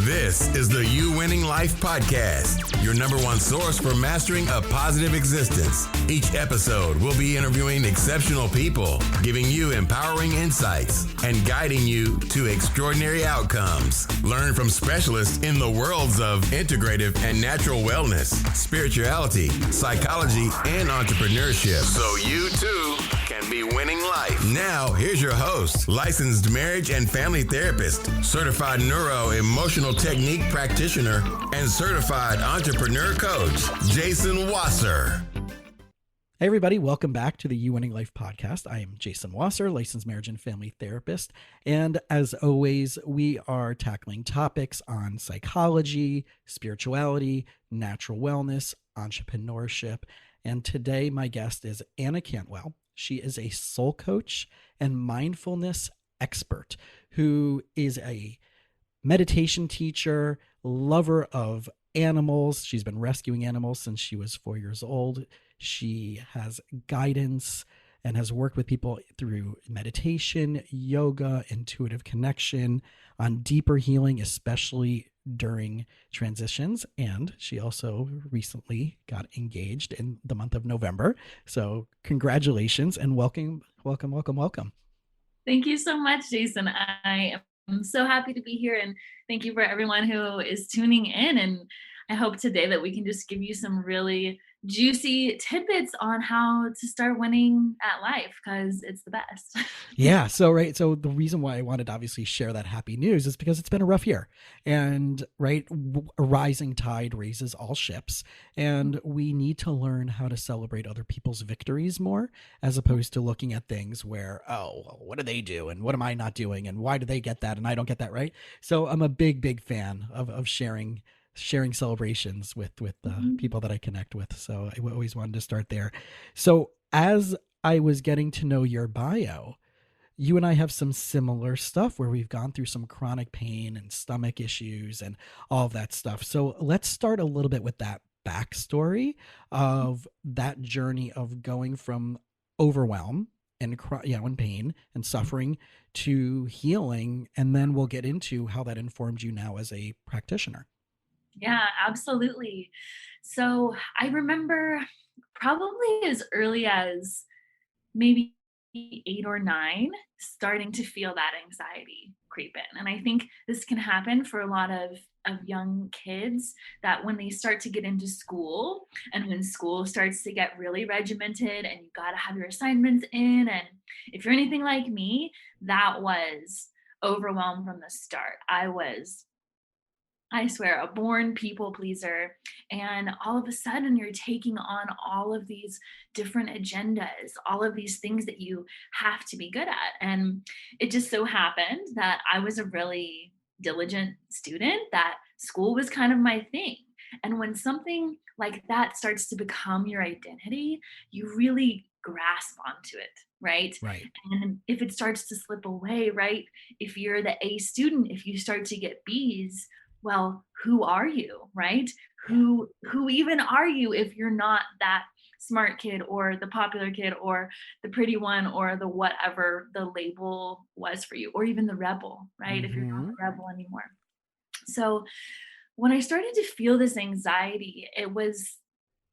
This is the You Winning Life podcast, your number one source for mastering a positive existence. Each episode will be interviewing exceptional people, giving you empowering insights, and guiding you to extraordinary outcomes. Learn from specialists in the worlds of integrative and natural wellness, spirituality, psychology, and entrepreneurship, so you too can be winning life. Now, here's your host, licensed marriage and family therapist, certified Neuro emotional technique practitioner, and certified entrepreneur coach, Jason Wasser. Hey everybody, welcome back to the You Winning Life podcast. I am Jason Wasser, licensed marriage and family therapist. And as always, we are tackling topics on psychology, spirituality, natural wellness, entrepreneurship. And today my guest is Anna Cantwell. She is a soul coach and mindfulness expert who is a meditation teacher, lover of animals. She's been rescuing animals since she was 4 years old. She has guidance and has worked with people through meditation, yoga, intuitive connection, on deeper healing, especially during transitions. And she also recently got engaged in the month of November. So congratulations and welcome. Thank you so much, Jason. I am so happy to be here, and thank you for everyone who is tuning in. And I hope today that we can just give you some really juicy tidbits on how to start winning at life, because it's the best. Yeah. So the reason why I wanted to obviously share that happy news is because it's been a rough year, and a rising tide raises all ships, and we need to learn how to celebrate other people's victories more, as opposed to looking at things where, oh, what do they do? And what am I not doing? And why do they get that? And I don't get that, right? So I'm a big fan of sharing celebrations with people that I connect with. So I always wanted to start there. So as I was getting to know your bio, you and I have some similar stuff where we've gone through some chronic pain and stomach issues and all of that stuff. So let's start a little bit with that backstory of that journey of going from overwhelm and pain and suffering to healing. And then we'll get into how that informed you now as a practitioner. Yeah, absolutely. So I remember probably as early as maybe 8 or 9, starting to feel that anxiety creep in. And I think this can happen for a lot of young kids, that when they start to get into school, and when school starts to get really regimented and you got to have your assignments in. And if you're anything like me, that was overwhelmed from the start. I swear, a born people pleaser. And all of a sudden you're taking on all of these different agendas, all of these things that you have to be good at. And it just so happened that I was a really diligent student, that school was kind of my thing. And when something like that starts to become your identity, you really grasp onto it, right? Right. And if it starts to slip away, right? If you're the A student, if you start to get B's, well, who are you, right? Who even are you if you're not that smart kid or the popular kid or the pretty one or the whatever the label was for you, or even the rebel, right? If you're not the rebel anymore. So when I started to feel this anxiety,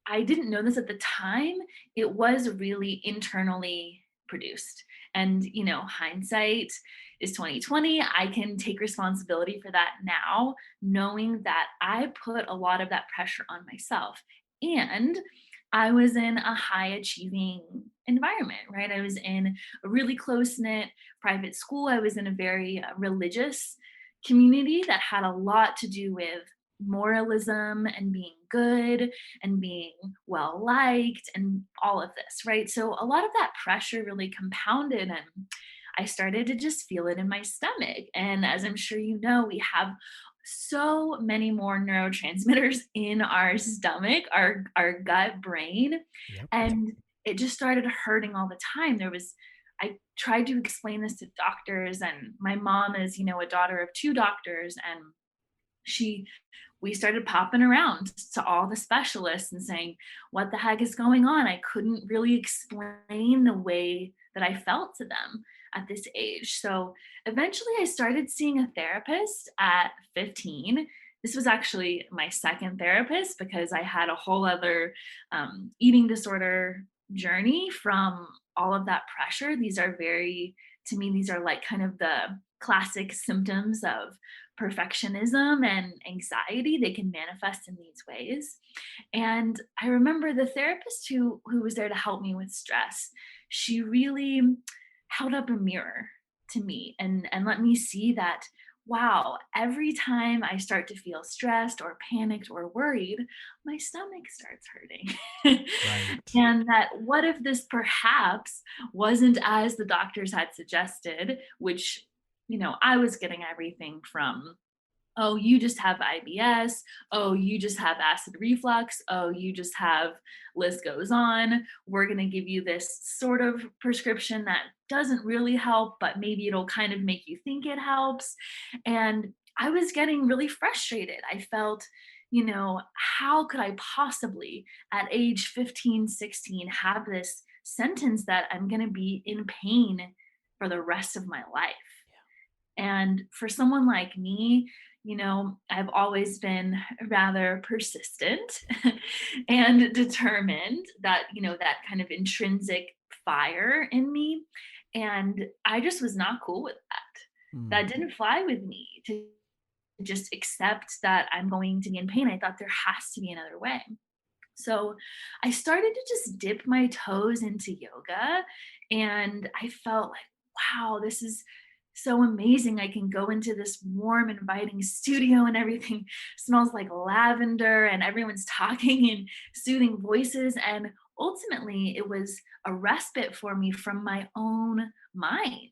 I didn't know this at the time, it was really internally produced. And, hindsight is 2020. I can take responsibility for that now, knowing that I put a lot of that pressure on myself. And I was in a high achieving environment, right? I was in a really close-knit private school. I was in a very religious community that had a lot to do with moralism and being good and being well liked and all of this, right? So a lot of that pressure really compounded, and I started to just feel it in my stomach. And as I'm sure you know, we have so many more neurotransmitters in our stomach, our gut brain. Yep. And it just started hurting all the time. I tried to explain this to doctors, and my mom is, a daughter of 2 doctors, and we started popping around to all the specialists and saying, what the heck is going on? I couldn't really explain the way that I felt to them. at this age. So eventually I started seeing a therapist at 15. This was actually my second therapist because I had a whole other eating disorder journey from all of that pressure. To me, these are like kind of the classic symptoms of perfectionism and anxiety. They can manifest in these ways. And I remember the therapist who was there to help me with stress, she really held up a mirror to me and let me see that, wow, every time I start to feel stressed or panicked or worried, my stomach starts hurting. Right. And that what if this perhaps wasn't as the doctors had suggested, which, I was getting everything from, oh, you just have IBS. Oh, you just have acid reflux. Oh, you just have, list goes on. We're going to give you this sort of prescription that doesn't really help, but maybe it'll kind of make you think it helps. And I was getting really frustrated. I felt, how could I possibly at age 15, 16 have this sentence that I'm going to be in pain for the rest of my life? And for someone like me, I've always been rather persistent and determined, that, that kind of intrinsic fire in me. And I just was not cool with that. Hmm. That didn't fly with me to just accept that I'm going to be in pain. I thought there has to be another way. So I started to just dip my toes into yoga, and I felt like, wow, this is so amazing. I can go into this warm, inviting studio and everything smells like lavender and everyone's talking in soothing voices. And ultimately, it was a respite for me from my own mind,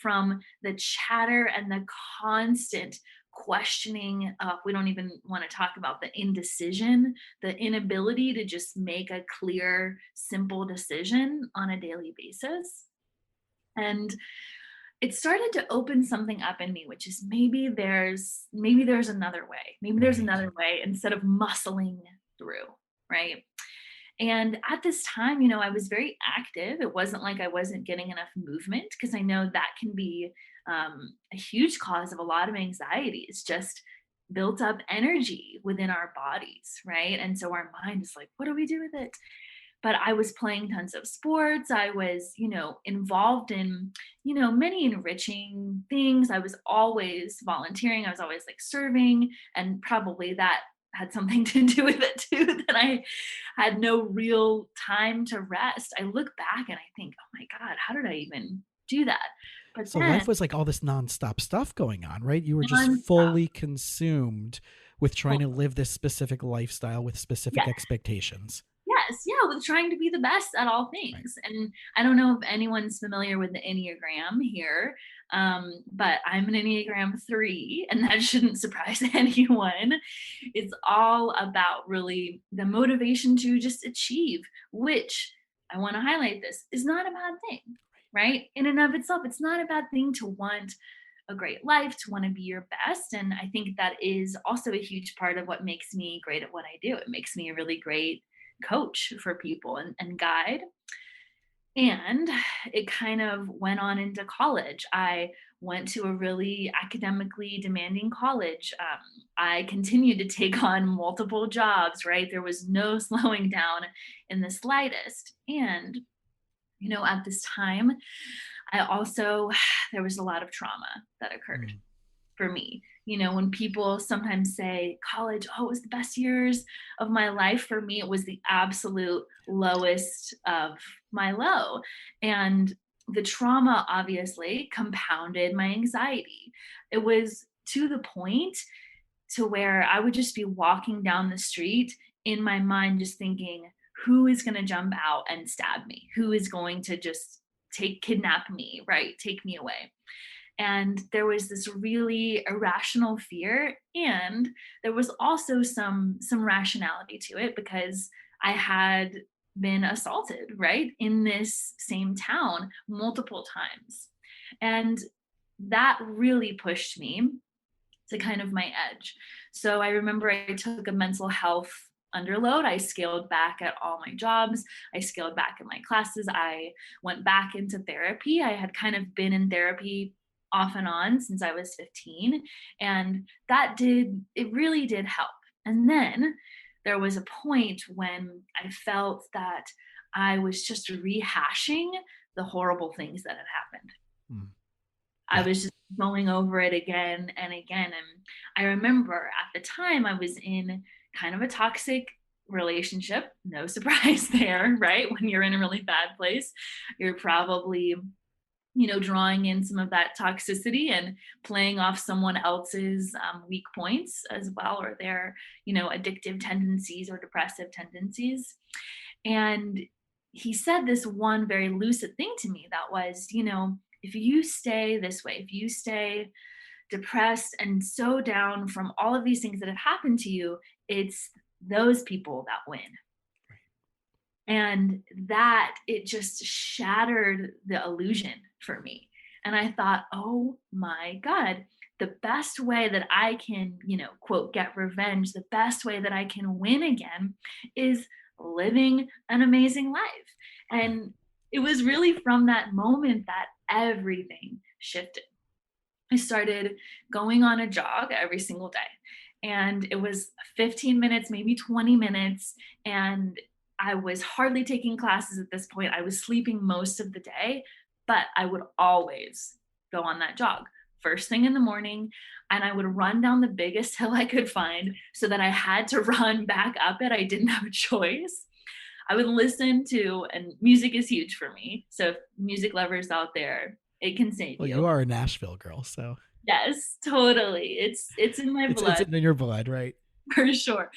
from the chatter and the constant questioning. We don't even want to talk about the indecision, the inability to just make a clear, simple decision on a daily basis. And it started to open something up in me, which is maybe there's another way. Maybe there's Right. another way instead of muscling through, right? And at this time, I was very active. It wasn't like I wasn't getting enough movement, because I know that can be a huge cause of a lot of anxiety. It's just built up energy within our bodies, right? And so our mind is like, what do we do with it? But I was playing tons of sports. I was, involved in, many enriching things. I was always volunteering. I was always like serving, and probably that had something to do with it too, that I had no real time to rest. I look back and I think, oh my God, how did I even do that? But So then life was like all this nonstop stuff going on, right? You were just nonstop. fully consumed with trying to live this specific lifestyle with specific Yes. expectations. Yes, yeah, with trying to be the best at all Right. things. And I don't know if anyone's familiar with the Enneagram here, but I'm an Enneagram 3, and that shouldn't surprise anyone. It's all about really the motivation to just achieve, which I want to highlight, this is not a bad thing, right? In and of itself, it's not a bad thing to want a great life, to want to be your best. And I think that is also a huge part of what makes me great at what I do. It makes me a really great coach for people and guide. And it kind of went on into college. I went to a really academically demanding college. I continued to take on multiple jobs, right? There was no slowing down in the slightest. And, at this time, I also, there was a lot of trauma that occurred Mm. for me. When people sometimes say college, oh, it was the best years of my life, for me, it was the absolute lowest of my low. And the trauma obviously compounded my anxiety. It was to the point to where I would just be walking down the street in my mind, just thinking, who is going to jump out and stab me? Who is going to just kidnap me, right? Take me away. And there was this really irrational fear, and there was also some rationality to it, because I had been assaulted, right, in this same town multiple times. And that really pushed me to kind of my edge. So I remember I took a mental health under load. I scaled back at all my jobs. I scaled back in my classes. I went back into therapy. I had kind of been in therapy off and on since I was 15. And it really did help. And then there was a point when I felt that I was just rehashing the horrible things that had happened. Mm. I was just going over it again and again. And I remember at the time I was in kind of a toxic relationship. No surprise there, right? When you're in a really bad place, you're probably, drawing in some of that toxicity and playing off someone else's weak points as well, or their, addictive tendencies or depressive tendencies. And he said this one very lucid thing to me that was, if you stay this way, if you stay depressed and so down from all of these things that have happened to you, it's those people that win. And that it just shattered the illusion for me. And I thought, oh my God, the best way that I can, quote, get revenge, the best way that I can win again is living an amazing life. And it was really from that moment that everything shifted. I started going on a jog every single day. And it was 15 minutes, maybe 20 minutes. And I was hardly taking classes at this point. I was sleeping most of the day, but I would always go on that jog first thing in the morning. And I would run down the biggest hill I could find so that I had to run back up it. I didn't have a choice. I would listen to, and music is huge for me. So if music lovers out there, it can save you. You are a Nashville girl, so. Yes, totally. It's in my blood. It's in your blood, right? For sure.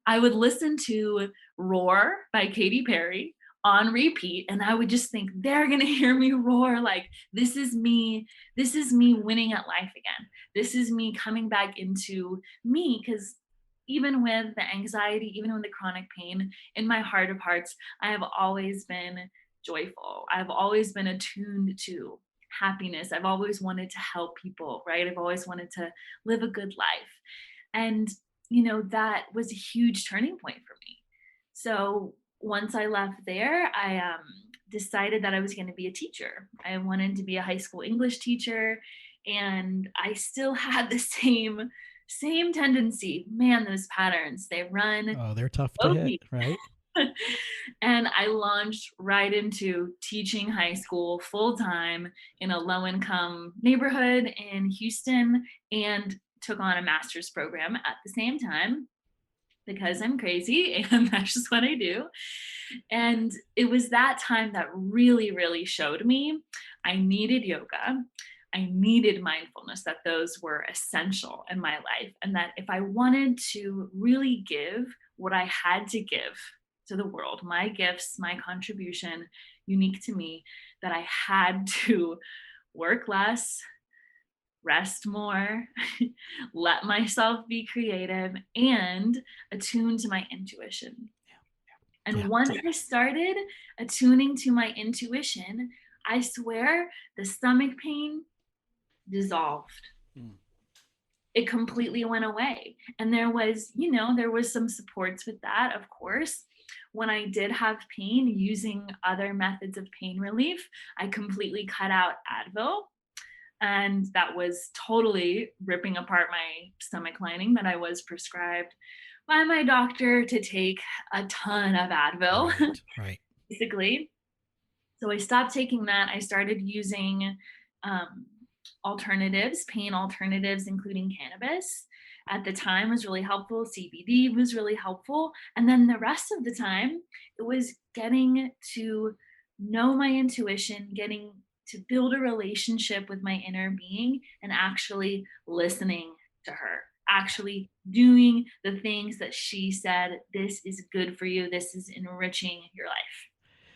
I would listen to Roar by Katy Perry on repeat, and I would just think, they're going to hear me roar. Like, this is me winning at life again. This is me coming back into me, because even with the anxiety, even with the chronic pain, in my heart of hearts, I have always been joyful. I've always been attuned to happiness. I've always wanted to help people, right? I've always wanted to live a good life. And, that was a huge turning point for me. So once I left there, I decided that I was going to be a teacher. I wanted to be a high school English teacher, and I still had the same tendency. Man, those patterns, they run. Oh, they're tough to hit, right? And I launched right into teaching high school full-time in a low-income neighborhood in Houston, and took on a master's program at the same time because I'm crazy and that's just what I do. And it was that time that really, really showed me I needed yoga. I needed mindfulness, that those were essential in my life. And that if I wanted to really give what I had to give to the world, my gifts, my contribution, unique to me, that I had to work less, rest more, let myself be creative, and attune to my intuition. And once I started attuning to my intuition, I swear the stomach pain dissolved. It completely went away. And there was some supports with that, of course. When I did have pain, using other methods of pain relief, I completely cut out Advil. And that was totally ripping apart my stomach lining that I was prescribed by my doctor to take a ton of Advil, right. basically. So I stopped taking that. I started using alternatives, pain alternatives, including cannabis. At the time was really helpful. CBD was really helpful. And then the rest of the time, it was getting to know my intuition, getting to build a relationship with my inner being, and actually listening to her, actually doing the things that she said, this is good for you, this is enriching your life.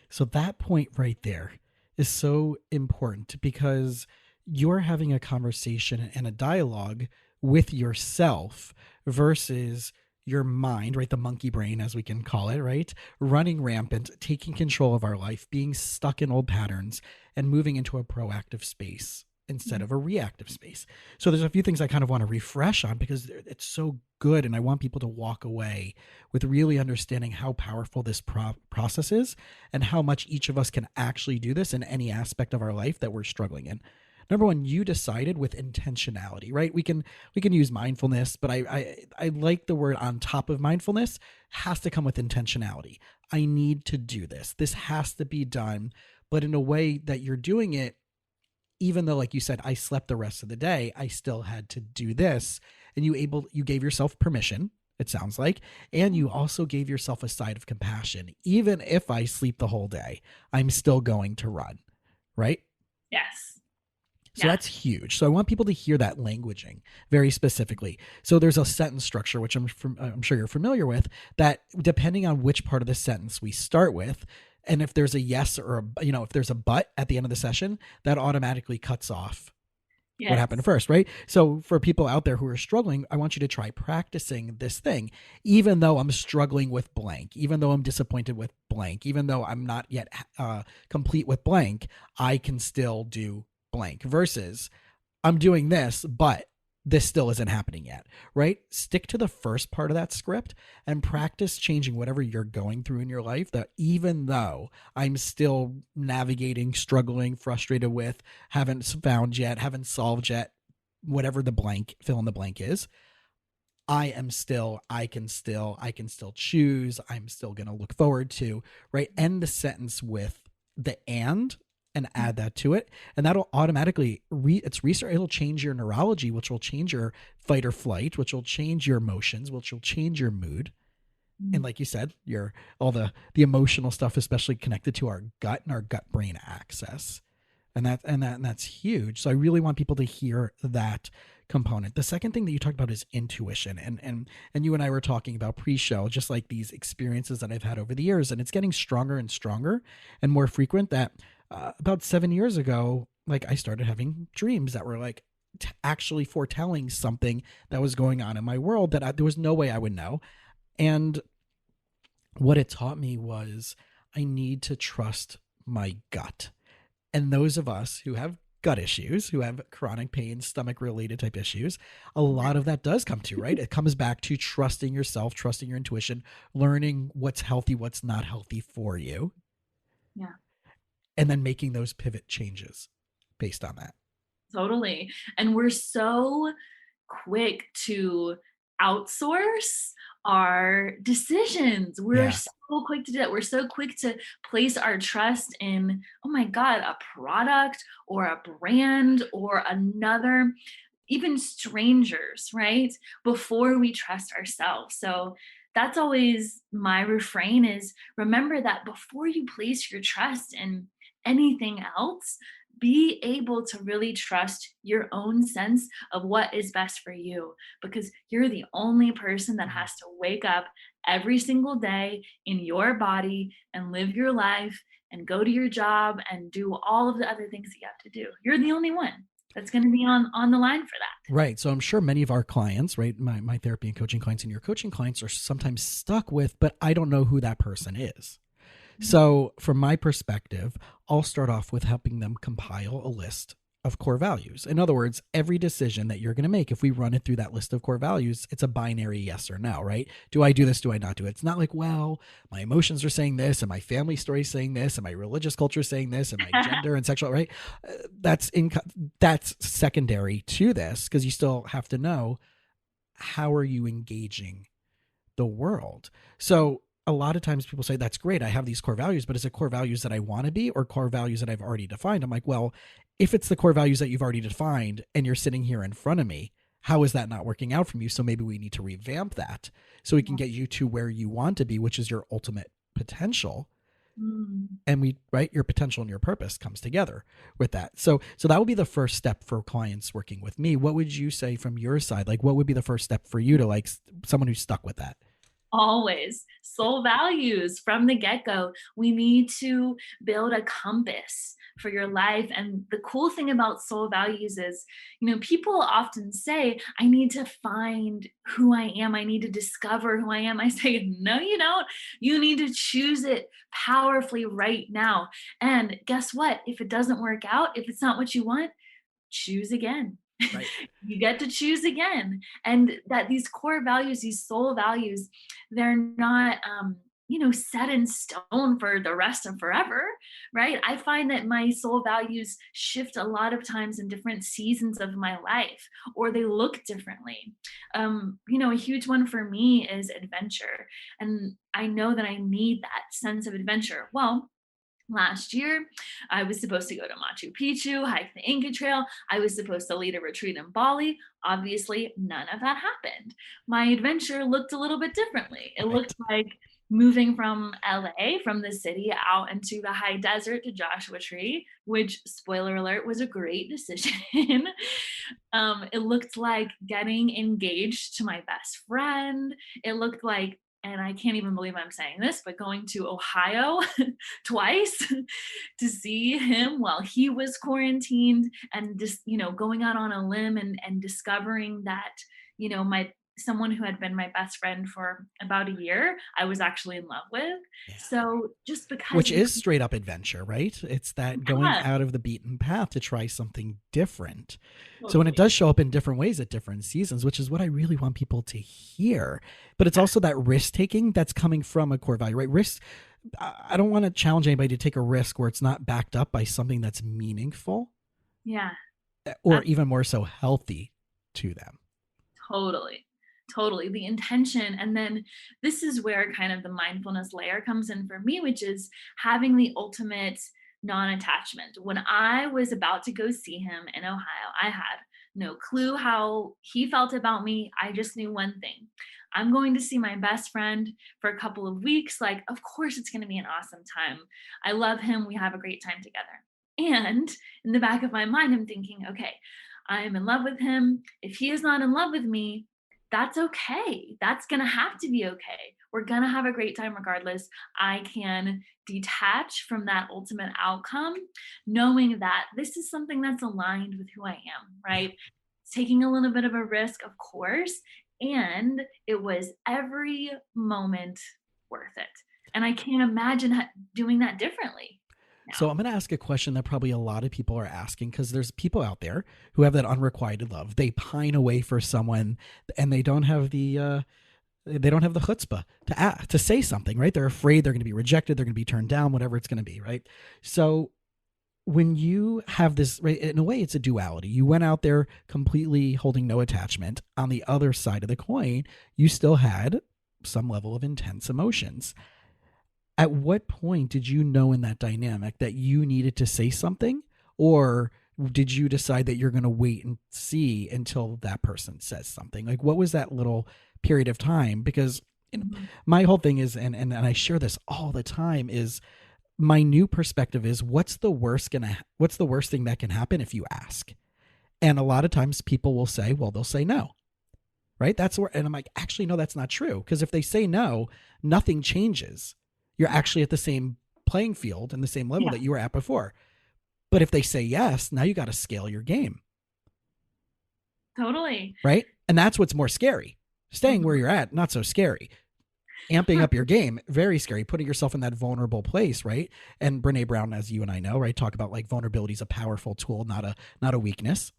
So that point right there is so important, because you're having a conversation and a dialogue with yourself versus your mind, right? The monkey brain, as we can call it, right? Running rampant, taking control of our life, being stuck in old patterns, and moving into a proactive space. instead of a reactive space. So there's a few things I kind of want to refresh on because it's so good. And I want people to walk away with really understanding how powerful this process is and how much each of us can actually do this in any aspect of our life that we're struggling in. Number one, you decided with intentionality, right? We can use mindfulness, but I like the word on top of mindfulness has to come with intentionality. I need to do this. This has to be done, but in a way that you're doing it, even though, like you said, I slept the rest of the day, I still had to do this. And you gave yourself permission, it sounds like, and you also gave yourself a side of compassion. Even if I sleep the whole day, I'm still going to run, right? Yes. So that's huge. So I want people to hear that languaging very specifically. So there's a sentence structure, which I'm sure you're familiar with, that depending on which part of the sentence we start with, and if there's a yes or if there's a but at the end of the session, that automatically cuts off what happened first, right? So for people out there who are struggling, I want you to try practicing this thing, even though I'm struggling with blank, even though I'm disappointed with blank, even though I'm not yet complete with blank, I can still do blank versus I'm doing this, but this still isn't happening yet, right? Stick to the first part of that script and practice changing whatever you're going through in your life, that even though I'm still navigating, struggling, frustrated with, haven't found yet, haven't solved yet, whatever the blank, fill in the blank is, I can still choose, I'm still going to look forward to, right? End the sentence with the and add that to it. And that'll automatically it'll change your neurology, which will change your fight or flight, which will change your emotions, which will change your mood. And like you said, all the emotional stuff, especially connected to our gut and our gut brain axis. And that's huge. So I really want people to hear that component. The second thing that you talked about is intuition. And you and I were talking about pre-show, just like these experiences that I've had over the years, and it's getting stronger and stronger and more frequent that about 7 years ago, like I started having dreams that were like actually foretelling something that was going on in my world that there was no way I would know. And what it taught me was I need to trust my gut. And those of us who have gut issues, who have chronic pain, stomach related type issues, a lot of that does come to, right? It comes back to trusting yourself, trusting your intuition, learning what's healthy, what's not healthy for you. Yeah. And then making those pivot changes based on that. Totally. And we're so quick to outsource our decisions. We're so quick to do that. We're so quick to place our trust in, oh my God, a product or a brand or another, even strangers, right? Before we trust ourselves. So that's always my refrain is remember that before you place your trust in anything else, be able to really trust your own sense of what is best for you, because you're the only person that has to wake up every single day in your body and live your life and go to your job and do all of the other things that you have to do. You're the only one that's going to be on the line for that. Right. So I'm sure many of our clients, right, my therapy and coaching clients and your coaching clients are sometimes stuck with, but I don't know who that person is. So from my perspective, I'll start off with helping them compile a list of core values. In other words, every decision that you're going to make, if we run it through that list of core values, it's a binary yes or no, right? Do I do this? Do I not do it? It's not like, well, my emotions are saying this and my family story is saying this and my religious culture is saying this and my gender and sexual, right? That's secondary to this, because you still have to know, how are you engaging the world? So a lot of times people say, that's great, I have these core values, but is it core values that I want to be or core values that I've already defined? I'm like, well, if it's the core values that you've already defined and you're sitting here in front of me, how is that not working out from you? So maybe we need to revamp that so we can get you to where you want to be, which is your ultimate potential. And your potential and your purpose comes together with that. So that would be the first step for clients working with me. What would you say from your side? Like, what would be the first step for you to, like, someone who's stuck with that? Always soul values from the get-go. We need to build a compass for your life. And the cool thing about soul values is, people often say, I need to find who I am. I need to discover who I am. I say, no, you don't. You need to choose it powerfully right now. And guess what? If it doesn't work out, if it's not what you want, choose again. Right. You get to choose again. And that these core values, these soul values, they're not, set in stone for the rest of forever, right? I find that my soul values shift a lot of times in different seasons of my life, or they look differently. A huge one for me is adventure. And I know that I need that sense of adventure. Well, last year, I was supposed to go to Machu Picchu, hike the Inca Trail. I was supposed to lead a retreat in Bali. Obviously, none of that happened. My adventure looked a little bit differently. It Right. looked like moving from LA, from the city, out into the high desert to Joshua Tree, which, spoiler alert, was a great decision. It looked like getting engaged to my best friend. It looked like, and I can't even believe I'm saying this, but going to Ohio twice to see him while he was quarantined, and just, going out on a limb and discovering that, my someone who had been my best friend for about a year, I was actually in love with. Yeah. So just because Which is straight up adventure, right? It's that going yeah, out of the beaten path to try something different. So when it totally. does show up in different ways at different seasons, which is what I really want people to hear, but it's also that risk taking that's coming from a core value, right? Risk. I don't want to challenge anybody to take a risk where it's not backed up by something that's meaningful, Yeah, or that's even more so healthy to them. totally. Totally. The intention. And then this is where kind of the mindfulness layer comes in for me, which is having the ultimate non attachment. When I was about to go see him in Ohio, I had no clue how he felt about me. I just knew one thing: I'm going to see my best friend for a couple of weeks. Like, of course, it's going to be an awesome time. I love him. We have a great time together. And in the back of my mind, I'm thinking, okay, I am in love with him. If he is not in love with me, that's okay. That's going to have to be okay. We're going to have a great time regardless. I can detach from that ultimate outcome, knowing that this is something that's aligned with who I am, Yeah. right? Taking a little bit of a risk, of course. And it was every moment worth it. And I can't imagine doing that differently So now. I'm going to ask a question that probably a lot of people are asking, because there's people out there who have that unrequited love. They pine away for someone, and they don't have the chutzpah to say something, right? They're afraid they're going to be rejected, they're going to be turned down, whatever it's going to be, right? So when you have this, right, in a way, it's a duality. You went out there completely holding no attachment. On the other side of the coin, you still had some level of intense emotions. At what point did you know in that dynamic that you needed to say something, or did you decide that you're going to wait and see until that person says something? Like, what was that little period of time? Because Mhm. my whole thing is, and I share this all the time, is my new perspective is what's the worst thing that can happen if you ask? And a lot of times people will say, well, they'll say no, right? That's where, and I'm like, actually, no, that's not true. Because if they say no, nothing changes. You're Yeah. actually at the same playing field and the same level Yeah. that you were at before. But if they say yes, now you got to scale your game, Totally. right? And that's what's more scary. Staying where Mhm. you're at, not so scary. Amping up your game, very scary. Putting yourself in that vulnerable place, right? And Brene Brown, as you and I know, right, talk about like vulnerability is a powerful tool, not a weakness.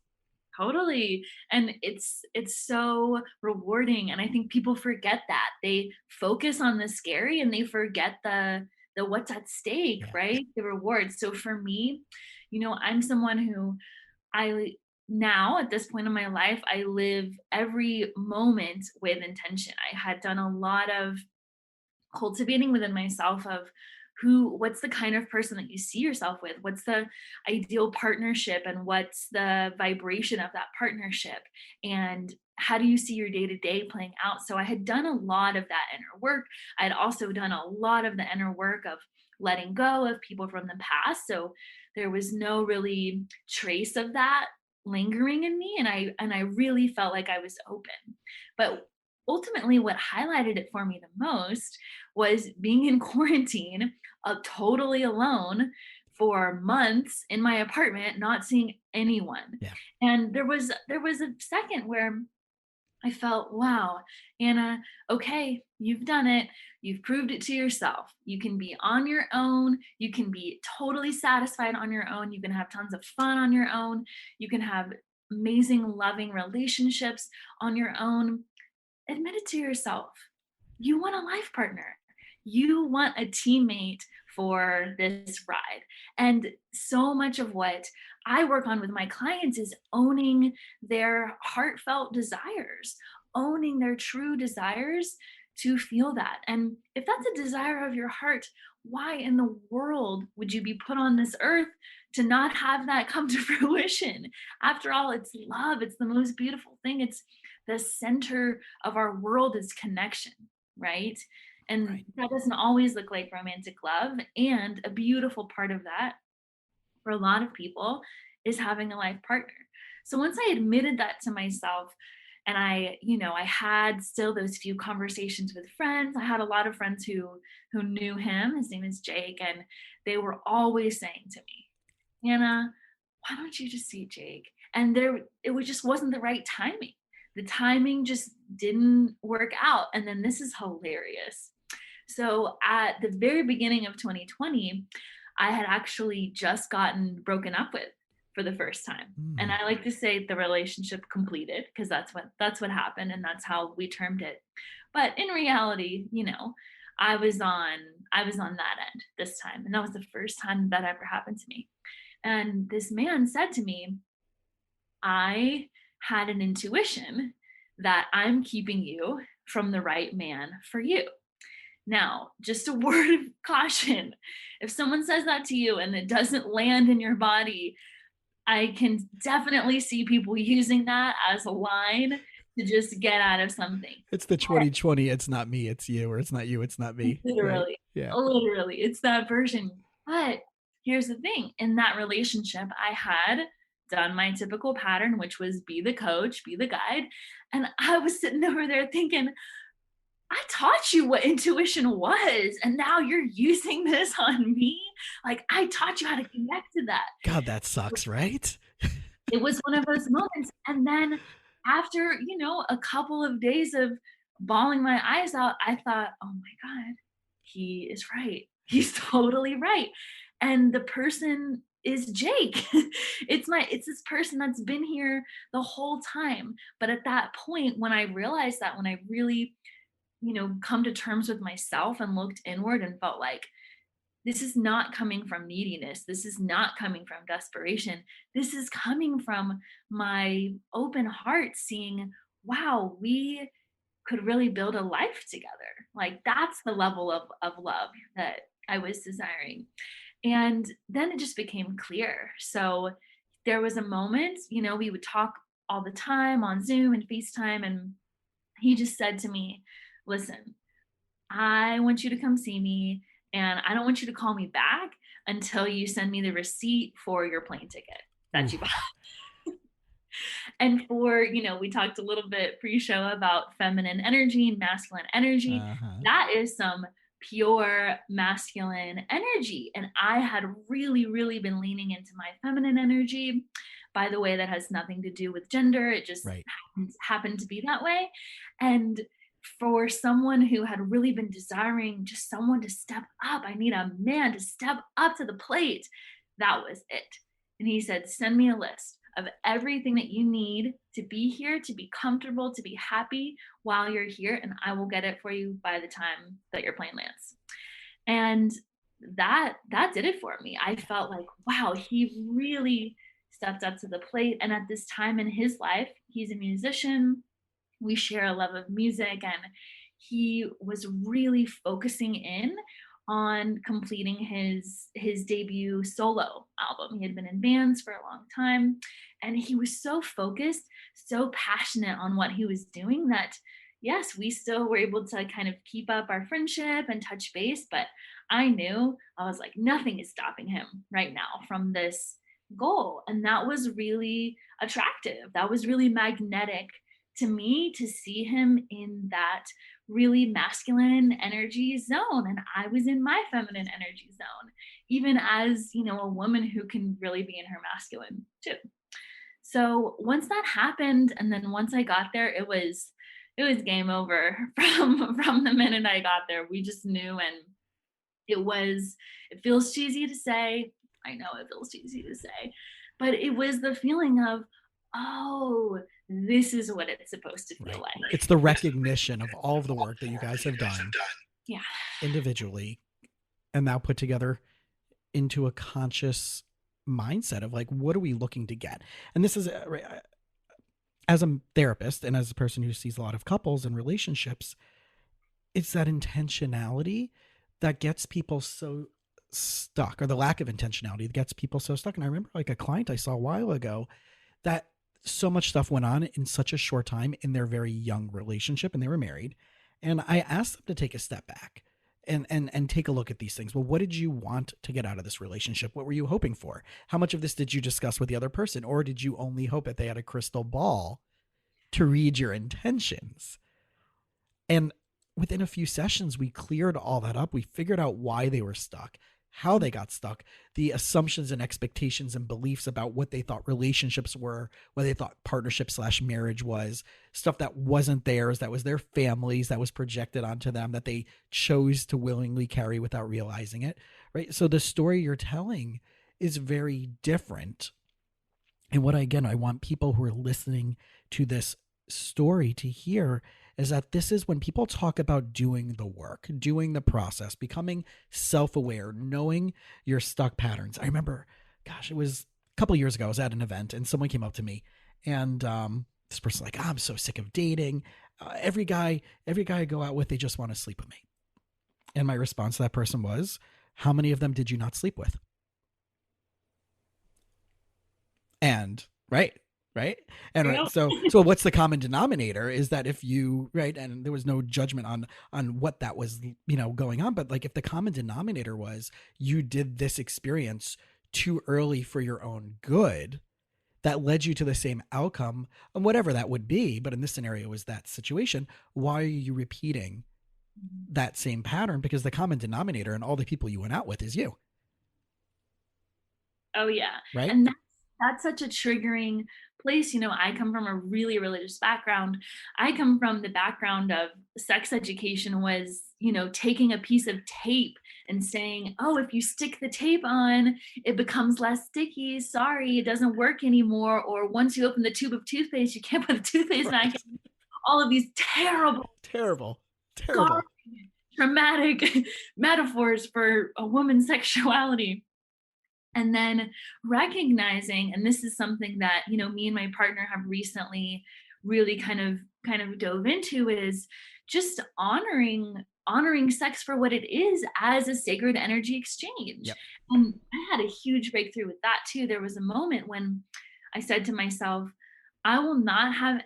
Totally. And it's so rewarding. And I think people forget that. They focus on the scary and they forget the what's at stake, Yeah. right? The rewards. So for me, I'm someone who I now at this point in my life, I live every moment with intention. I had done a lot of cultivating within myself of what's the kind of person that you see yourself with, what's the ideal partnership, and what's the vibration of that partnership, and how do you see your day to day playing out. So I had done a lot of that inner work. I had also done a lot of the inner work of letting go of people from the past, so there was no really trace of that lingering in me, and I really felt like I was open. But ultimately what highlighted it for me the most was being in quarantine, totally alone for months in my apartment, not seeing anyone. Yeah. And there was a second where I felt, wow, Anna, okay, you've done it. You've proved it to yourself. You can be on your own. You can be totally satisfied on your own. You can have tons of fun on your own. You can have amazing, loving relationships on your own. Admit it to yourself. You want a life partner. You want a teammate for this ride. And so much of what I work on with my clients is owning their heartfelt desires, owning their true desires to feel that. And if that's a desire of your heart, why in the world would you be put on this earth to not have that come to fruition? After all, it's love. It's the most beautiful thing. It's the center of our world is connection, right? And Right. that doesn't always look like romantic love. And a beautiful part of that for a lot of people is having a life partner. So once I admitted that to myself, and I had still those few conversations with friends. I had a lot of friends who knew him. His name is Jake, and they were always saying to me, Anna, why don't you just see Jake? And just wasn't the right timing. The timing just didn't work out. And then this is hilarious. So at the very beginning of 2020, I had actually just gotten broken up with for the first time. And I like to say the relationship completed because that's what happened and that's how we termed it. But in reality, I was on that end this time. And that was the first time that ever happened to me. And this man said to me, I had an intuition that I'm keeping you from the right man for you. Now, just a word of caution. If someone says that to you and it doesn't land in your body, I can definitely see people using that as a line to just get out of something. It's the 2020, it's not me, it's you, or it's not you, it's not me. Literally, Right? Yeah. literally, it's that version. But here's the thing, in that relationship, I had done my typical pattern, which was be the coach, be the guide. And I was sitting over there thinking, I taught you what intuition was, and now you're using this on me. Like, I taught you how to connect to that. God, that sucks, right? It was one of those moments. And then after, a couple of days of bawling my eyes out, I thought, oh my God, he is right. He's totally right. And the person is Jake. It's this person that's been here the whole time. But at that point, when I realized that, when I really, come to terms with myself and looked inward and felt like, this is not coming from neediness. This is not coming from desperation. This is coming from my open heart seeing, wow, we could really build a life together. Like, that's the level of love that I was desiring. And then it just became clear. So there was a moment, we would talk all the time on Zoom and FaceTime. And he just said to me, listen, I want you to come see me, and I don't want you to call me back until you send me the receipt for your plane ticket that you bought. And we talked a little bit pre-show about feminine energy and masculine energy. That is some pure masculine energy. And I had really, really been leaning into my feminine energy. By the way, that has nothing to do with gender. It just happened to be that way. And for someone who had really been desiring just someone to step up, I need a man to step up to the plate. That was it. And he said, send me a list of everything that you need to be here, to be comfortable, to be happy while you're here, and I will get it for you by the time that your plane lands. And that did it for me. I felt like, wow, he really stepped up to the plate. And at this time in his life, he's a musician. We share a love of music, and he was really focusing in on completing his debut solo album. He had been in bands for a long time, and he was so focused, so passionate on what he was doing that, yes, we still were able to kind of keep up our friendship and touch base. But I was like, nothing is stopping him right now from this goal. And that was really attractive. That was really magnetic to me, to see him in that really masculine energy zone. And I was in my feminine energy zone, even as, a woman who can really be in her masculine too. So once that happened, and then once I got there, it was game over from the minute I got there. We just knew, and it feels cheesy to say. I know it feels cheesy to say, but it was the feeling of, oh, this is what it's supposed to feel Right. like. It's the recognition of all of the work that you guys have done Yeah. individually and now put together into a conscious mindset of like, what are we looking to get? And this is, as a therapist and as a person who sees a lot of couples and relationships, it's that intentionality that gets people so stuck, or the lack of intentionality that gets people so stuck. And I remember like a client I saw a while ago that so much stuff went on in such a short time in their very young relationship, and they were married. And I asked them to take a step back and take a look at these things. Well, what did you want to get out of this relationship? What were you hoping for? How much of this did you discuss with the other person? Or did you only hope that they had a crystal ball to read your intentions? And within a few sessions, we cleared all that up. We figured out why they were stuck, how they got stuck, the assumptions and expectations and beliefs about what they thought relationships were, what they thought partnership / marriage was, stuff that wasn't theirs, that was their families, that was projected onto them, that they chose to willingly carry without realizing it, right? So the story you're telling is very different. And what I want people who are listening to this story to hear is that this is when people talk about doing the work, doing the process, becoming self-aware, knowing your stuck patterns. I remember, gosh, it was a couple of years ago, I was at an event and someone came up to me and this person like, I'm so sick of dating. Every guy I go out with, they just want to sleep with me. And my response to that person was, how many of them did you not sleep with? And right. And right. So what's the common denominator is that if you, right. And there was no judgment on what that was, going on. But like, if the common denominator was you did this experience too early for your own good, that led you to the same outcome, and whatever that would be. But in this scenario was that situation. Why are you repeating that same pattern? Because the common denominator and all the people you went out with is you. Oh yeah. Right. And that's such a triggering place. I come from a really religious background. I come from the background of sex education was, taking a piece of tape and saying, oh, if you stick the tape on, it becomes less sticky. Sorry, it doesn't work anymore. Or once you open the tube of toothpaste, you can't put the toothpaste back in. All of these terrible, traumatic metaphors for a woman's sexuality. And then recognizing, and this is something that, me and my partner have recently really kind of dove into, is just honoring sex for what it is as a sacred energy exchange. Yep. And I had a huge breakthrough with that too. There was a moment when I said to myself, I will not have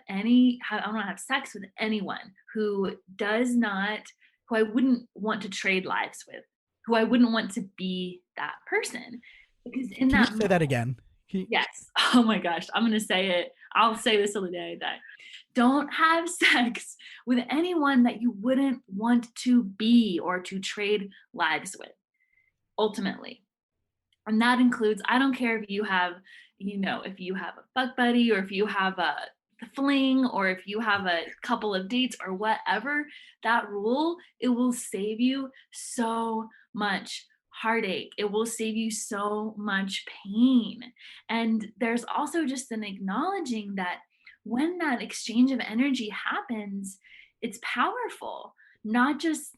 sex with anyone who I wouldn't want to trade lives with, who I wouldn't want to be that person. Because Can you say that again? Yes. Oh my gosh. I'm going to say it. I'll say this till the day I die. Don't have sex with anyone that you wouldn't want to be or to trade lives with, ultimately. And that includes, I don't care if you have, if you have a fuck buddy or if you have a fling or if you have a couple of dates or whatever, that rule, it will save you so much heartache. It will save you so much pain. And there's also just an acknowledging that when that exchange of energy happens, it's powerful, not just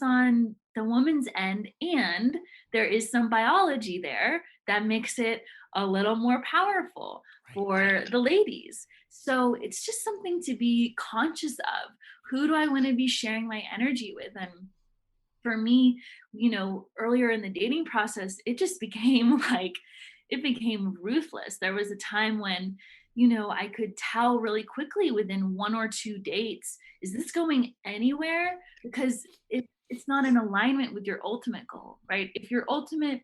on the woman's end. And there is some biology there that makes it a little more powerful for the ladies. So it's just something to be conscious of. Who do I want to be sharing my energy with? And for me, earlier in the dating process, it just became ruthless. There was a time when, I could tell really quickly within 1 or 2 dates, is this going anywhere? Because it's not in alignment with your ultimate goal, right? If your ultimate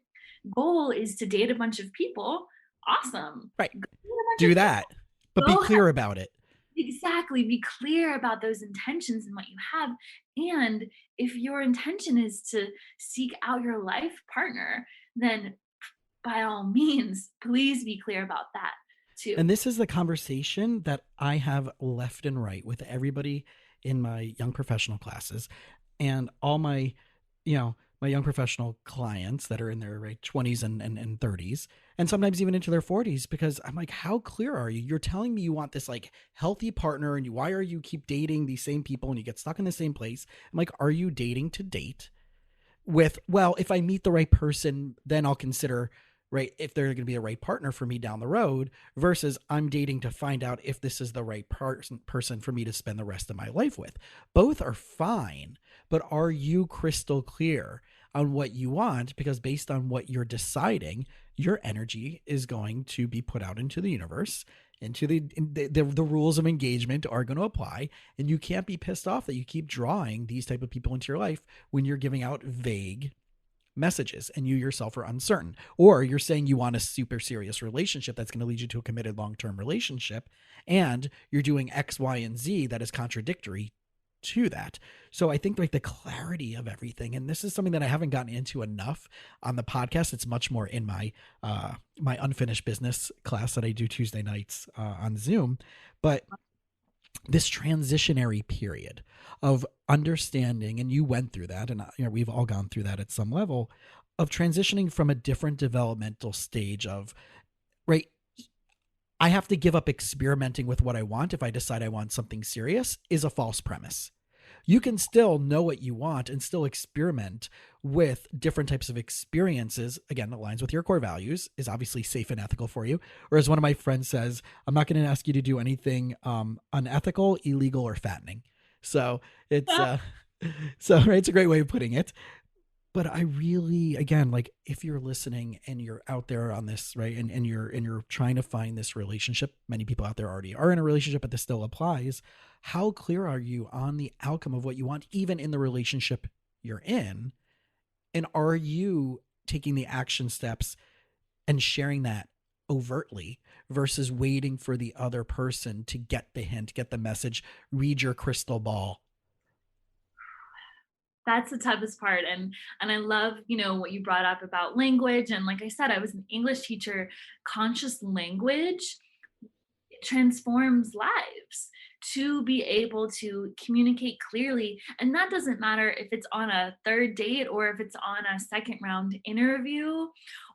goal is to date a bunch of people, awesome. Right. Do that, but be clear about it. Exactly. Be clear about those intentions and what you have. And if your intention is to seek out your life partner, then by all means, please be clear about that too. And this is the conversation that I have left and right with everybody in my young professional classes and all my, my young professional clients that are in their right 20s and 30s, and sometimes even into their 40s, because I'm like, how clear are you? You're telling me you want this like healthy partner, and why are you keep dating these same people and you get stuck in the same place? I'm like, are you dating to date? With, well, if I meet the right person, then I'll consider, right, if they're going to be the right partner for me down the road, versus I'm dating to find out if this is the right person for me to spend the rest of my life with. Both are fine, but are you crystal clear on what you want? Because based on what you're deciding, your energy is going to be put out into the universe, into the rules of engagement are going to apply, and you can't be pissed off that you keep drawing these type of people into your life when you're giving out vague messages and you yourself are uncertain, or you're saying you want a super serious relationship that's going to lead you to a committed long-term relationship, and you're doing X, Y, and Z that is contradictory to that. So I think like the clarity of everything, and this is something that I haven't gotten into enough on the podcast. It's much more in my my unfinished business class that I do Tuesday nights on Zoom. But this transitionary period of understanding, and you went through that, and we've all gone through that at some level, of transitioning from a different developmental stage of, right, I have to give up experimenting with what I want if I decide I want something serious, is a false premise. You can still know what you want and still experiment with different types of experiences. Again, aligns with your core values, is obviously safe and ethical for you. Or as one of my friends says, I'm not going to ask you to do anything unethical, illegal, or fattening. So it's right, it's a great way of putting it. But I really, again, like if you're listening and you're out there on this, right, and you're trying to find this relationship, many people out there already are in a relationship, but this still applies. How clear are you on the outcome of what you want, even in the relationship you're in? And are you taking the action steps and sharing that overtly versus waiting for the other person to get the hint, get the message, read your crystal ball? That's the toughest part. And I love, what you brought up about language. And like I said, I was an English teacher. Conscious language transforms lives, to be able to communicate clearly. And that doesn't matter if it's on a third date, or if it's on a second round interview,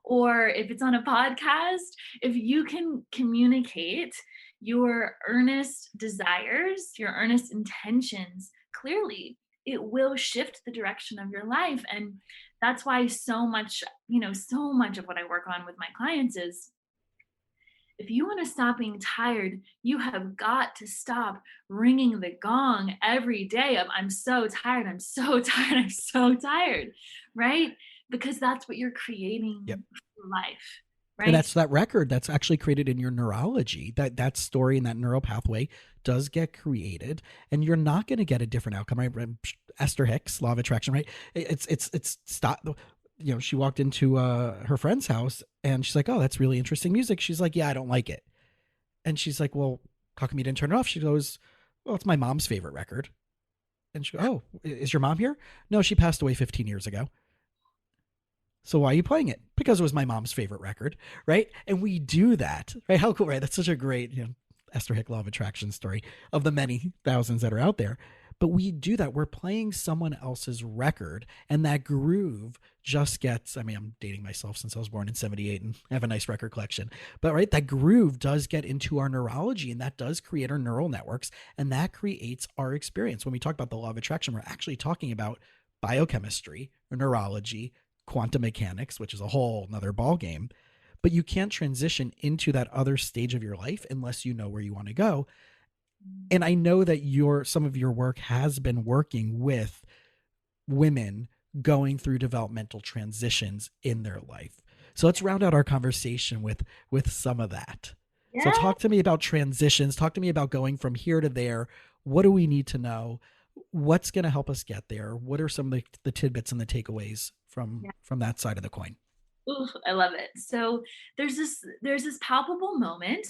or if it's on a podcast. If you can communicate your earnest desires, your earnest intentions clearly, it will shift the direction of your life. And that's why so much of what I work on with my clients is, if you want to stop being tired, you have got to stop ringing the gong every day of, I'm so tired, I'm so tired, I'm so tired, right? Because that's what you're creating Yep. for life, right? And that's that record that's actually created in your neurology. That story and that neural pathway does get created, and you're not going to get a different outcome, right? Esther Hicks, law of attraction, right? It's stop. She walked into her friend's house and she's like, "Oh, that's really interesting music." She's like, "Yeah, I don't like it." And she's like, "Well, how come you didn't turn it off?" She goes, "Well, it's my mom's favorite record." And she goes, "Oh, is your mom here?" "No, she passed away 15 years ago." "So why are you playing it?" "Because it was my mom's favorite record." Right? And we do that, right? How cool, right? That's such a great, Esther Hick law of attraction story of the many thousands that are out there. But we do that. We're playing someone else's record, and that groove just gets, I'm dating myself since I was born in 78 and I have a nice record collection. But right, that groove does get into our neurology, and that does create our neural networks, and that creates our experience. When we talk about the law of attraction, we're actually talking about biochemistry, neurology, quantum mechanics, which is a whole nother ballgame. But you can't transition into that other stage of your life unless you know where you want to go. And I know that some of your work has been working with women going through developmental transitions in their life. So let's round out our conversation with some of that. Yeah. So talk to me about transitions. Talk to me about going from here to there. What do we need to know? What's going to help us get there? What are some of the tidbits and the takeaways from that side of the coin? Ooh, I love it. So there's this palpable moment.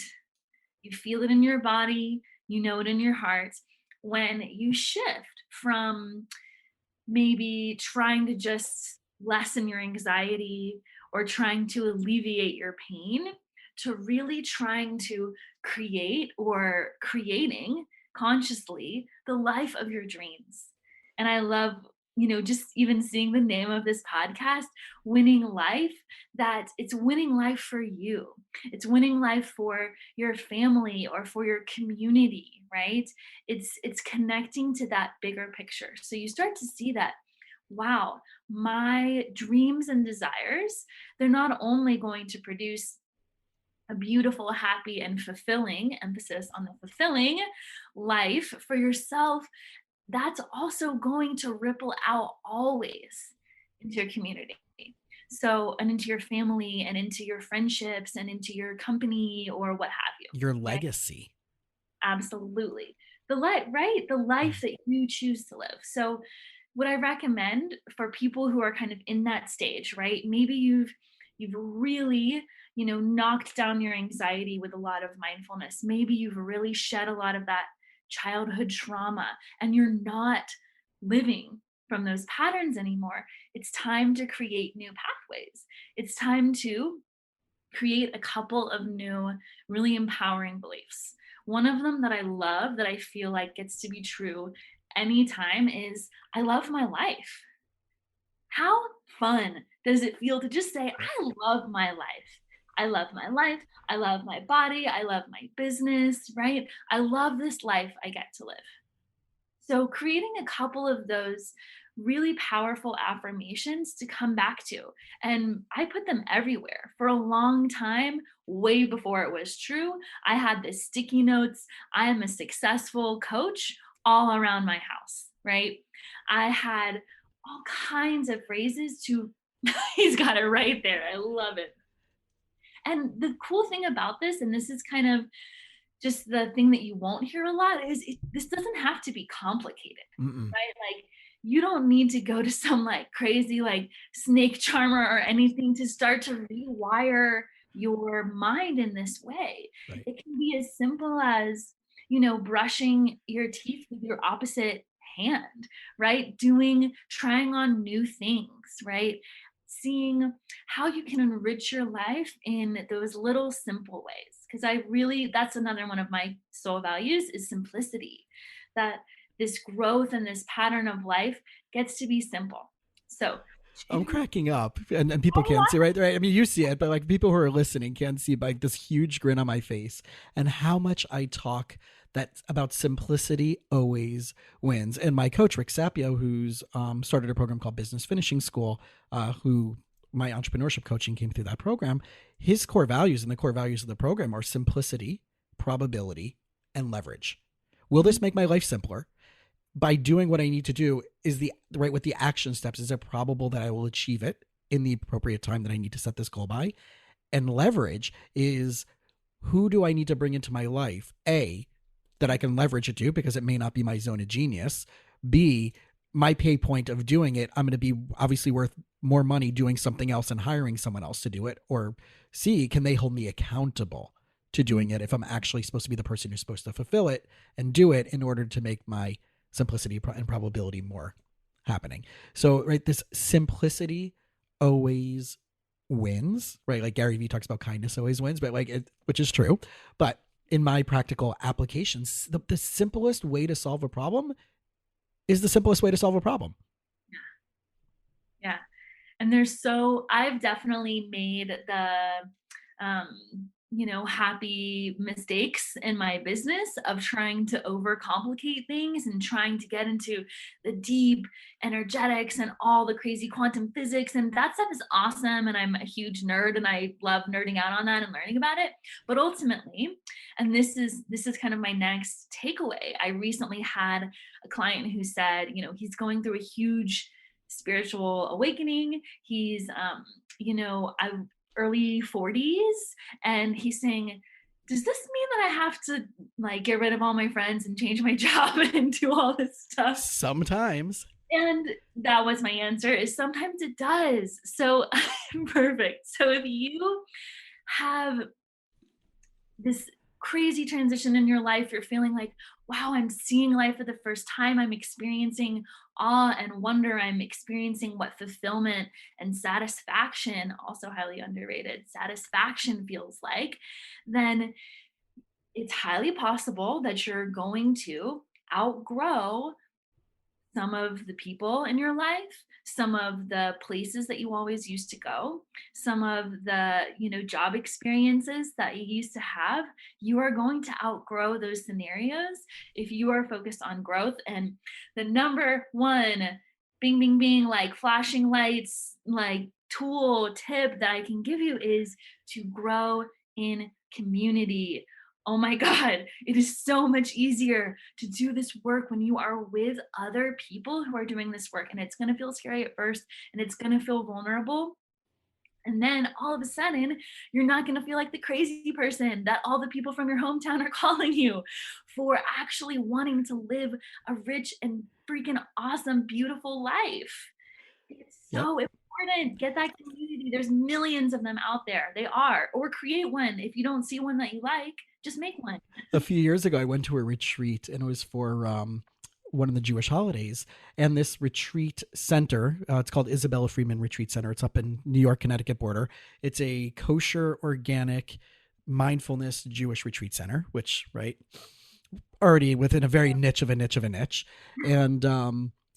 You feel it in your body, you know it in your heart, when you shift from maybe trying to just lessen your anxiety or trying to alleviate your pain, to really trying to create or creating consciously the life of your dreams. And I love, just even seeing the name of this podcast, Winning Life, that it's winning life for you. It's winning life for your family or for your community, right? It's connecting to that bigger picture. So you start to see that, wow, my dreams and desires, they're not only going to produce a beautiful, happy, and fulfilling, emphasis on the fulfilling life for yourself, that's also going to ripple out always into your community. So, and into your family and into your friendships and into your company or what have you. Your legacy. Right? Absolutely. The life, right? The life that you choose to live. So what I recommend for people who are kind of in that stage, right? Maybe you've really, knocked down your anxiety with a lot of mindfulness. Maybe you've really shed a lot of that childhood trauma and you're not living from those patterns anymore. It's time to create new pathways. It's time to create a couple of new, really empowering beliefs. One of them that I love, that I feel like gets to be true anytime, is I love my life. How fun does it feel to just say, I love my life? I love my life. I love my body. I love my business, right? I love this life I get to live. So creating a couple of those really powerful affirmations to come back to. And I put them everywhere for a long time, way before it was true. I had this sticky notes, I am a successful coach, all around my house, right? I had all kinds of phrases to, he's got it right there. I love it. And the cool thing about this, and this is kind of just the thing that you won't hear a lot, is this doesn't have to be complicated, right? Like, you don't need to go to some like crazy like snake charmer or anything to start to rewire your mind in this way. Right. It can be as simple as, brushing your teeth with your opposite hand, right? Trying on new things, right? Seeing how you can enrich your life in those little simple ways. Because that's another one of my soul values, is simplicity. That this growth and this pattern of life gets to be simple. So I'm cracking up, and people can't see, right? I mean, you see it, but like people who are listening can't see like this huge grin on my face and how much I talk that about simplicity always wins. And my coach, Rick Sapio, who's started a program called Business Finishing School, who my entrepreneurship coaching came through that program, his core values and the core values of the program are simplicity, probability, and leverage. Will this make my life simpler? By doing what I need to do, is the right with the action steps, is it probable that I will achieve it in the appropriate time that I need to set this goal by? And leverage is, who do I need to bring into my life? A, that I can leverage it to, because it may not be my zone of genius. B, my pay point of doing it, I'm going to be obviously worth more money doing something else and hiring someone else to do it. Or C, can they hold me accountable to doing it if I'm actually supposed to be the person who's supposed to fulfill it and do it in order to make my simplicity and probability more happening. So, right, this simplicity always wins, right? Like Gary Vee talks about kindness always wins, but which is true. But in my practical applications, the simplest way to solve a problem is the simplest way to solve a problem. Yeah. And I've definitely made the, happy mistakes in my business of trying to overcomplicate things and trying to get into the deep energetics and all the crazy quantum physics. And that stuff is awesome. And I'm a huge nerd and I love nerding out on that and learning about it. But ultimately, and this is kind of my next takeaway, I recently had a client who said, he's going through a huge spiritual awakening. He's, early 40s, and he's saying, does this mean that I have to like get rid of all my friends and change my job and do all this stuff? Sometimes. And that was my answer, is sometimes it does. So perfect. So if you have this crazy transition in your life, you're feeling like, wow, I'm seeing life for the first time. I'm experiencing awe and wonder. I'm experiencing what fulfillment and satisfaction, also highly underrated, satisfaction feels like. Then it's highly possible that you're going to outgrow some of the people in your life, some of the places that you always used to go, some of the, job experiences that you used to have. You are going to outgrow those scenarios if you are focused on growth. And the number one bing, bing, bing, like flashing lights, like tool tip that I can give you is to grow in community. Oh my God, it is so much easier to do this work when you are with other people who are doing this work. And it's going to feel scary at first and it's going to feel vulnerable. And then all of a sudden, you're not going to feel like the crazy person that all the people from your hometown are calling you for actually wanting to live a rich and freaking awesome, beautiful life. It's Yep. so important. Get that community. There's millions of them out there. They are. Or create one. If you don't see one that you like, just make one. A few years ago, I went to a retreat, and it was for one of the Jewish holidays. And this retreat center, it's called Isabella Freeman Retreat Center. It's up in New York, Connecticut border. It's a kosher, organic, mindfulness Jewish retreat center, which, right, already within a very niche of a niche of a niche. And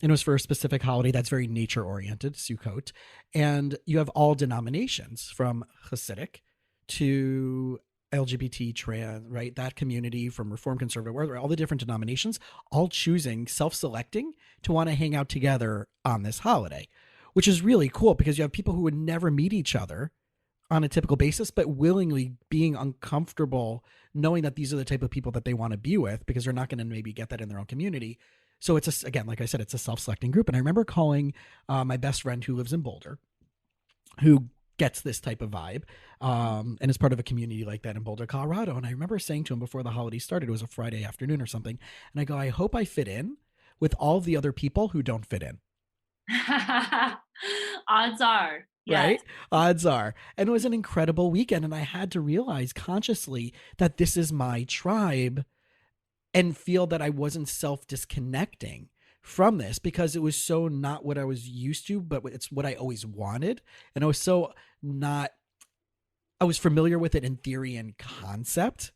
it was for a specific holiday that's very nature oriented, Sukkot. And you have all denominations from Hasidic to LGBT, trans, right? That community, from Reform, Conservative, all the different denominations, all choosing, self-selecting to want to hang out together on this holiday, which is really cool because you have people who would never meet each other on a typical basis, but willingly being uncomfortable, knowing that these are the type of people that they want to be with because they're not going to maybe get that in their own community. So it's again, like I said, it's a self-selecting group. And I remember calling my best friend who lives in Boulder, who gets this type of vibe, and is part of a community like that in Boulder, Colorado. And I remember saying to him before the holiday started, it was a Friday afternoon or something, and I go, I hope I fit in with all the other people who don't fit in. Odds are. Right? Yes. Odds are. And it was an incredible weekend. And I had to realize consciously that this is my tribe and feel that I wasn't self-disconnecting from this because it was so not what I was used to, but it's what I always wanted. And I was so not, I was familiar with it in theory and concept,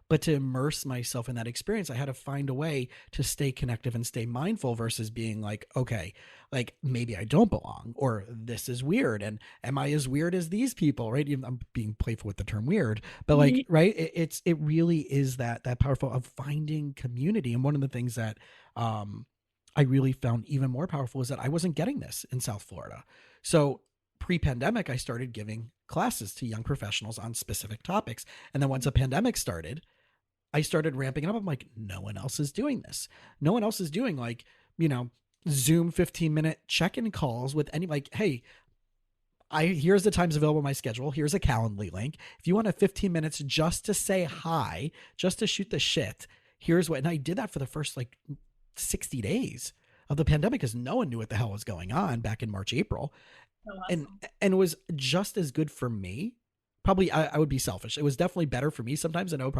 but to immerse myself in that experience, I had to find a way to stay connective and stay mindful versus being like, okay, like maybe I don't belong, or this is weird. And am I as weird as these people? Right. I'm being playful with the term weird, but like, right. It really is that powerful of finding community. And one of the things that, I really found even more powerful is that I wasn't getting this in South Florida. So pre-pandemic, I started giving classes to young professionals on specific topics. And then once a pandemic started, I started ramping it up. I'm like, no one else is doing this. No one else is doing like, Zoom 15-minute check-in calls with any, like, hey, here's the times available in my schedule. Here's a Calendly link. If you want a 15 minutes just to say hi, just to shoot the shit, here's what, and I did that for the first like 60 days of the pandemic because no one knew what the hell was going on back in March, April. So awesome. And it was just as good for me. Probably I would be selfish. It was definitely better for me sometimes. I know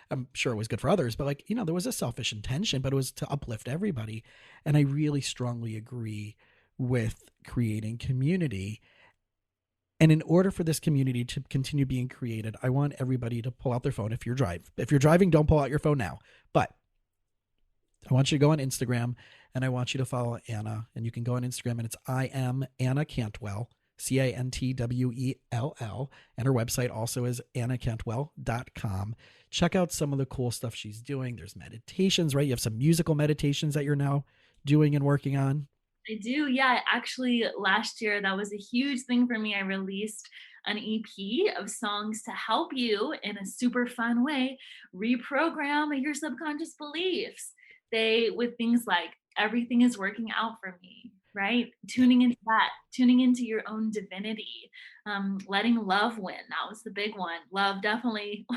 I'm sure it was good for others, but like, there was a selfish intention, but it was to uplift everybody. And I really strongly agree with creating community. And in order for this community to continue being created, I want everybody to pull out their phone. If you're driving, don't pull out your phone now, but I want you to go on Instagram and I want you to follow Anna, and you can go on Instagram and it's I am Anna Cantwell, Cantwell. And her website also is annacantwell.com. Check out some of the cool stuff she's doing. There's meditations, right? You have some musical meditations that you're now doing and working on. I do. Yeah. Actually, last year, that was a huge thing for me. I released an EP of songs to help you in a super fun way reprogram your subconscious beliefs. With things like everything is working out for me, right? Tuning into that, tuning into your own divinity, letting love win. That was the big one. Love definitely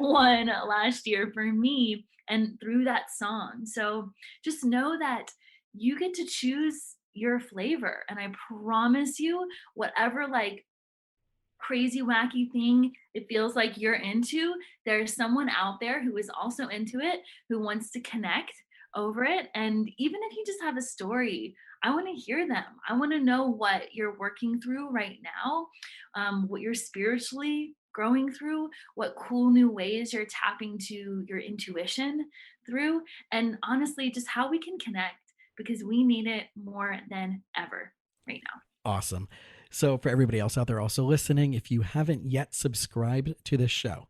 won last year for me, and through that song. So just know that you get to choose your flavor. And I promise you, whatever like crazy, wacky thing it feels like you're into, there's someone out there who is also into it, who wants to connect over it. And even if you just have a story, I want to hear them. I want to know what you're working through right now, what you're spiritually growing through, what cool new ways you're tapping to your intuition through, and honestly, just how we can connect, because we need it more than ever right now. Awesome. So for everybody else out there also listening, if you haven't yet subscribed to this show,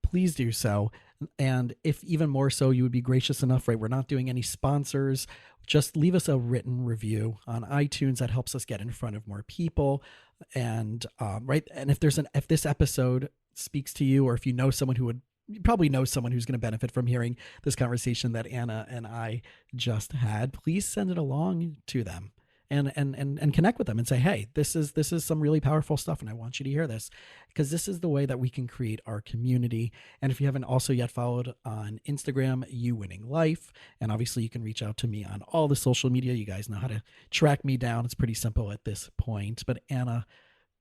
please do so. And if even more so, you would be gracious enough, right? We're not doing any sponsors. Just leave us a written review on iTunes. That helps us get in front of more people. And right. And if this episode speaks to you, or if you know someone who would, you probably know someone who's going to benefit from hearing this conversation that Anna and I just had, please send it along to them. And connect with them and say, hey, this is some really powerful stuff, and I want you to hear this, because this is the way that we can create our community. And if you haven't also yet followed on Instagram, You Winning Life, and obviously you can reach out to me on all the social media. You guys know how to track me down. It's pretty simple at this point. But Anna,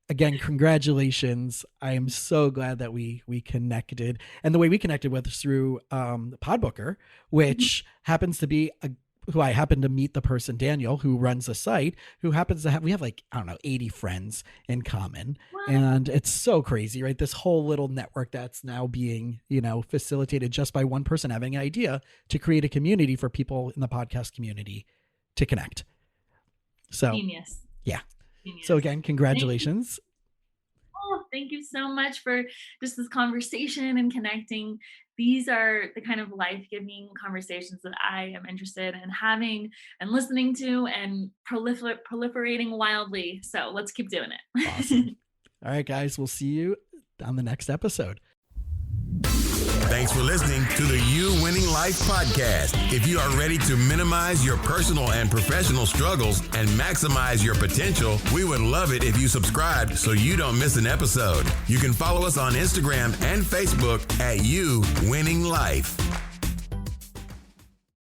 again, congratulations. I am so glad that we connected. And the way we connected was through Podbooker, which happens to be who I happen to meet the person, Daniel, who runs the site, who happens to have, we have 80 friends in common. What? And it's so crazy, right? This whole little network that's now being, facilitated just by one person having an idea to create a community for people in the podcast community to connect. So, Genius. Yeah. Genius. So again, congratulations. Thank you so much for just this conversation and connecting. These are the kind of life-giving conversations that I am interested in having and listening to and proliferating wildly. So let's keep doing it. Awesome. All right, guys, we'll see you on the next episode. Thanks for listening to the You Winning Life podcast. If you are ready to minimize your personal and professional struggles and maximize your potential, we would love it if you subscribe so you don't miss an episode. You can follow us on Instagram and Facebook at You Winning Life.